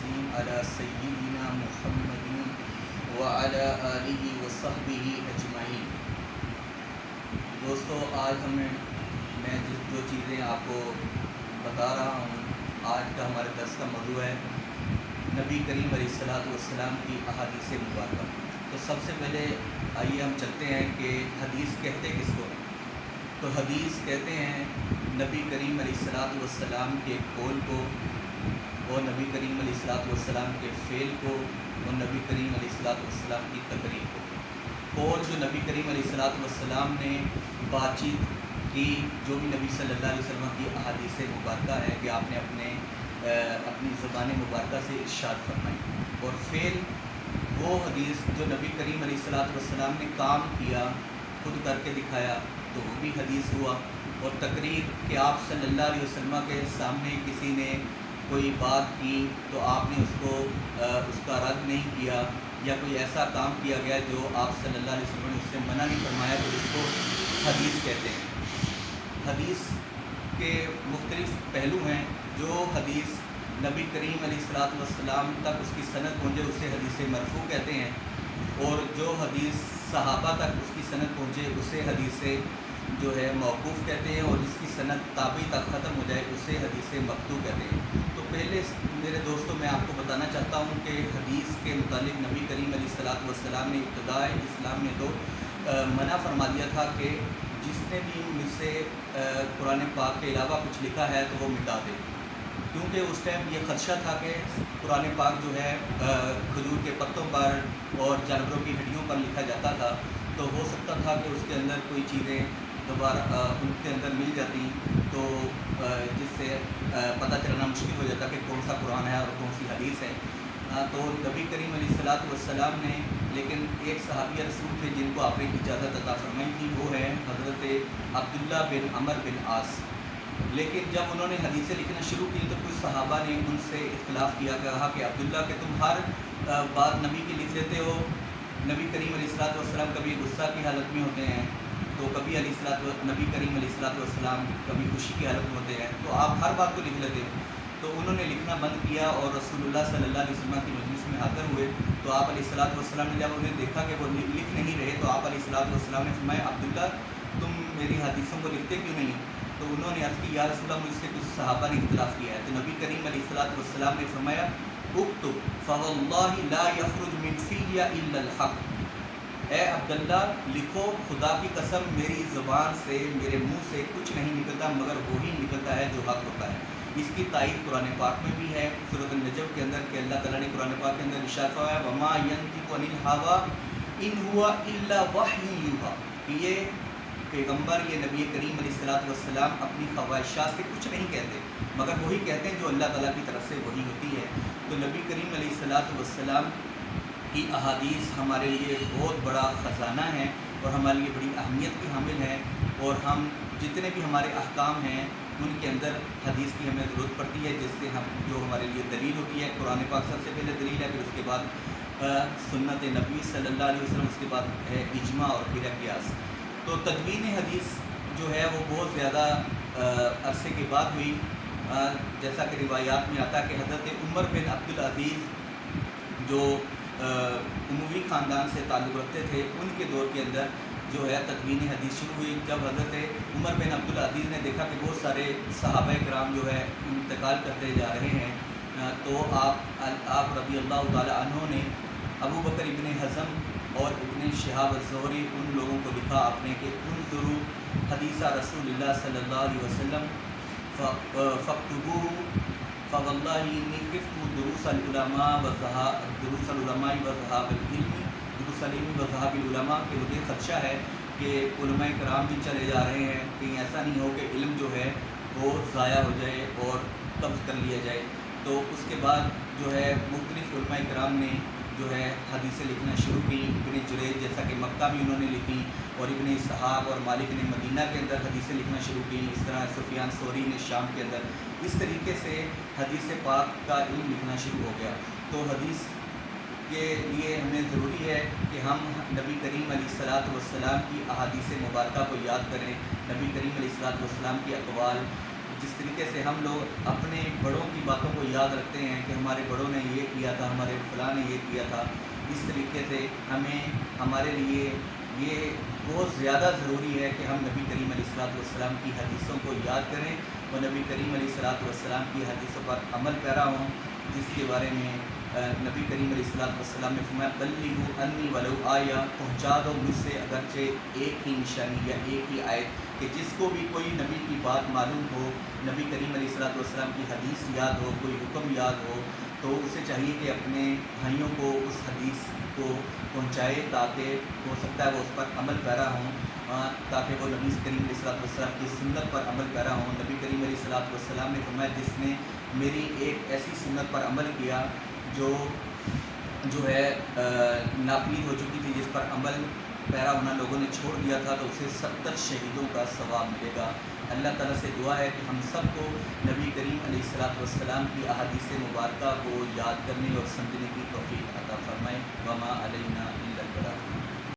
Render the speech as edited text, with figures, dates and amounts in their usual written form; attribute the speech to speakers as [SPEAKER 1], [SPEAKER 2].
[SPEAKER 1] तस्लीम अला सय्यिदिना मुहम्मदिन व अला आलिहि व सहबिहि अजमाइन। दोस्तों, आज मैं जो चीज़ें आपको बता रहा हूँ, आज का हमारे दर्स का मौजू है नबी करीम अलैहिस्सलातु वस्सलाम की अहादीस मुबारक। तो सबसे पहले आइए हम चलते हैं कि हदीस कहते किसको हैं। तो हदीस कहते हैं नबी करीम अलैहिस्सलातु वस्सलाम के कौल को, और नबी करीम अलैहिस्सलातु वस्सलाम के फ़ेल को, और नबी करीम अलैहिस्सलातु वस्सलाम की तकरीर को। और जो नबी करीम अलैहिस्सलातु वस्सलाम ने बातचीत की, जो भी नबी सल्लल्लाहु अलैहि वसल्लम की अहादीस मुबारक है कि आपने अपनी ज़ुबान मुबारक से इरशाद फरमाई। और फ़ेल वो हदीस जो नबी करीम अलैहिस्सलातु वस्सलाम ने काम किया, खुद करके दिखाया, तो वो भी हदीस हुआ। और तकरीर कि आप सल्लल्लाहु अलैहि वसल्लम के सामने किसी ने कोई बात की तो आपने उसका रद्द नहीं किया, या कोई ऐसा काम किया गया जो आप सल्लल्लाहु अलैहि वसल्लम ने उससे मना नहीं फरमाया, तो इसको हदीस कहते हैं। हदीस के मुख्तलिफ़ पहलू हैं। जो हदीस नबी करीम अलैहिस्सलातु वस्सलाम तक उसकी सनद पहुँचे उसे हदीस मरफ़ू कहते हैं, और जो हदीस सहाबा तक उसकी सनद पहुँचे उसे हदीस जो है मौकूफ़ कहते हैं, और जिसकी सनद ताबी तक ख़त्म हो जाए उसे हदीस मक़तू कहते हैं। तो पहले मेरे दोस्तों मैं आपको बताना चाहता हूँ कि हदीस के मुतालिक नबी करीम अलैहिस्सलातु वस्सलाम ने इब्तिदाए इस्लाम में तो मना फरमा दिया था कि जिसने भी मुझसे कुरान पाक के अलावा कुछ लिखा है तो वो मिटा दे, क्योंकि उस टाइम ये ख़दशा था कि कुरान पाक जो है खजूर के पत्तों पर और जानवरों की हड्डियों पर लिखा जाता था, तो हो सकता था कि उसके अंदर कोई चीज़ें दोबारा उनके अंदर मिल जाती, तो जिससे पता चलना मुश्किल हो जाता कि कौन सा कुरान है और कौन सी हदीस है। तो नबी करीम अलैहिस्सलातु वस्सलाम ने, लेकिन एक सहाबी रसूल थे जिनको आपने इजाज़त अता फरमाई थी, वो है हज़रत अब्दुल्ला बिन अमर बिन आस। लेकिन जब उन्होंने हदीसें लिखना शुरू की तो कुछ सहाबा ने उनसे इख्तिलाफ़ किया, कहा कि अब्दुल्ला कि तुम हर बात नबी की लिख देते हो। नबी करीम अलैहिस्सलातु वस्सलाम कभी गुस्सा की हालत में होते हैं, तो कभी नबी करीम अलैहिस्सलातु वस्सलाम कभी खुशी की हालत में होते हैं, तो आप हर बात को लिख लेते हो। तो उन्होंने लिखना बंद किया और रसूलुल्लाह सल्लल्लाहु अलैहि वसल्लम की मजलिस में हाज़िर हुए। तो आप अलैहिस्सलातु वस्सलाम ने जब उन्हें देखा कि वो लिख नहीं रहे, तो आप अलैहिस्सलातु वस्सलाम ने फरमाया, अब्दुल्ला तुम मेरी हदीसों को लिखते क्यों नहीं? तो उन्होंने अर्ज़ की, या रसूलल्लाह मुझसे कुछ सहाबा ने इख्तिलाफ़ किया है। तो नबी करीम अलैहिस्सलातु वस्सलाम ने फरमाया, उक्तुब फवल्लाहि ला यख़रुज मिन फ़िय्या इल्लल हक़। ए अब्दुल्ला लिखो, खुदा की कसम मेरी ज़ुबान से, मेरे मुँह से कुछ नहीं निकलता मगर वही निकलता है जो हक़ होता है। इसकी तायीद कुरान पाक में भी है, सूरत अन-नजम के अंदर, कि अल्लाह ताला ने कुरान पाक के अंदर इरशाद फरमाया, वमा यंतिक़ु अनिल हवा इन हुवा इल्ला वह्युन यूहा। ये पैगम्बर, ये नबी करीम अलैहिस्सलातु वस्सलाम अपनी ख्वाहिशात से कुछ नहीं कहते मगर वही कहते हैं जो अल्लाह ताला की तरफ से वही होती है। तो नबी करीम अलैहिस्सलातु वस्सलाम की अहादीस हमारे लिए बहुत बड़ा ख़जाना है और हमारे लिए बड़ी अहमियत की हामिल है, और हम जितने भी हमारे अहकाम हैं उनके अंदर हदीस की हमें ज़रूरत पड़ती है, जिससे हम जो हमारे लिए दलील होती है, कुरान पाक सबसे पहले दलील है, फिर उसके बाद सुन्नत नबी सल्लल्लाहु अलैहि वसल्लम, उसके बाद है इजमा और फिर क़ियास। तो तदवीन हदीस जो है वो बहुत ज़्यादा अरसे के बाद हुई, जैसा कि रिवायात में आता है कि हज़रत उमर बिन अब्दुल अज़ीज़ जो उमवी ख़ानदान से ताल्लुक़ रखते थे, उनके दौर के अंदर जो है तदवीन हदीस शुरू हुई। जब हज़रत उमर बिन अब्दुल अज़ीज़ ने देखा कि बहुत सारे सहाबा किराम जो है इंतकाल करते जा रहे हैं, तो आप रज़ी अल्लाह ताला अन्हु ने अबू बकर इब्न हज़म और इब्न शिहाब अज़-ज़ुहरी उन लोगों को लिखा आपने कि उन्ज़ुरू हदीसा रसूलुल्लाह सल्लल्लाहु अलैहि वसल्लम फ़क्तुबूहु फ़वल्लाहि इन्नी ख़िफ़्तु दुरूसल उलमा व ज़हाबल इल्म, कि मुझे ख़दशा है कि उलमाए किराम भी चले जा रहे हैं, कहीं ऐसा नहीं हो कि इल्म जो है वो ज़ाया हो जाए और कब्ज़ कर लिया जाए। तो उसके बाद जो है मुख्तलिफ़ उलमाए किराम ने जो है हदीसें लिखना शुरू की। इब्न जुरैज जैसा कि मक्का में उन्होंने लिखी, और इब्न इसहाक़ और मालिक ने मदीना के अंदर हदीसें लिखना शुरू की। इस तरह सुफियान सौरी ने शाम के अंदर, इस तरीके से हदीस पाक का इल्म लिखना शुरू हो गया। तो हदीस के लिए हमें ज़रूरी है कि हम नबी करीम अलैहिस्सलातु वस्सलाम की अहादीस मुबारका को याद करें, नबी करीम अलैहिस्सलातु वस्सलाम की अक़वाल जिस तरीके से हम लोग अपने बड़ों की बातों को याद रखते हैं कि हमारे बड़ों ने ये किया था, हमारे फलां ने ये किया था, इस तरीके से हमें हमारे लिए ये बहुत ज़्यादा ज़रूरी है कि हम नबी करीम अलैहिस्सलाम की हदीसों को याद करें और नबी करीम अलैहिस्सलाम की हदीसों पर अमल पैरा हों, जिसके बारे में नबी करीम अलैहिस्सलाम ने फरमाया बल्लिगू अन्नी वलो आया, पहुँचा दो मुझसे अगरचे एक ही निशानी या एक ही आयत, कि जिसको भी कोई नबी की बात मालूम हो, नबी करीम अलैहिस्सलाम की हदीस याद हो, कोई हुक्म याद हो, तो उसे चाहिए कि अपने भाइयों को उस हदीस को पहुँचाए, ताकि हो सकता है वो उस पर अमल पैरा हों, ताकि वो नबी करीम अलैहिस्सलाम की सुन्नत पर अमल पैरा हों। नबी करीम अलैहिस्सलाम ने फरमाया जिसने मेरी एक ऐसी सुन्नत पर अमल किया जो है नापीद हो चुकी थी, जिस पर अमल पैरा होना लोगों ने छोड़ दिया था, तो उसे 70 शहीदों का सवाब मिलेगा। अल्लाह ताला से दुआ है कि हम सबको नबी करीम अलैहिस्सलाम की अहादीस मुबारका को याद करने और समझने की तौफीक अता फरमाए। वमा अलैना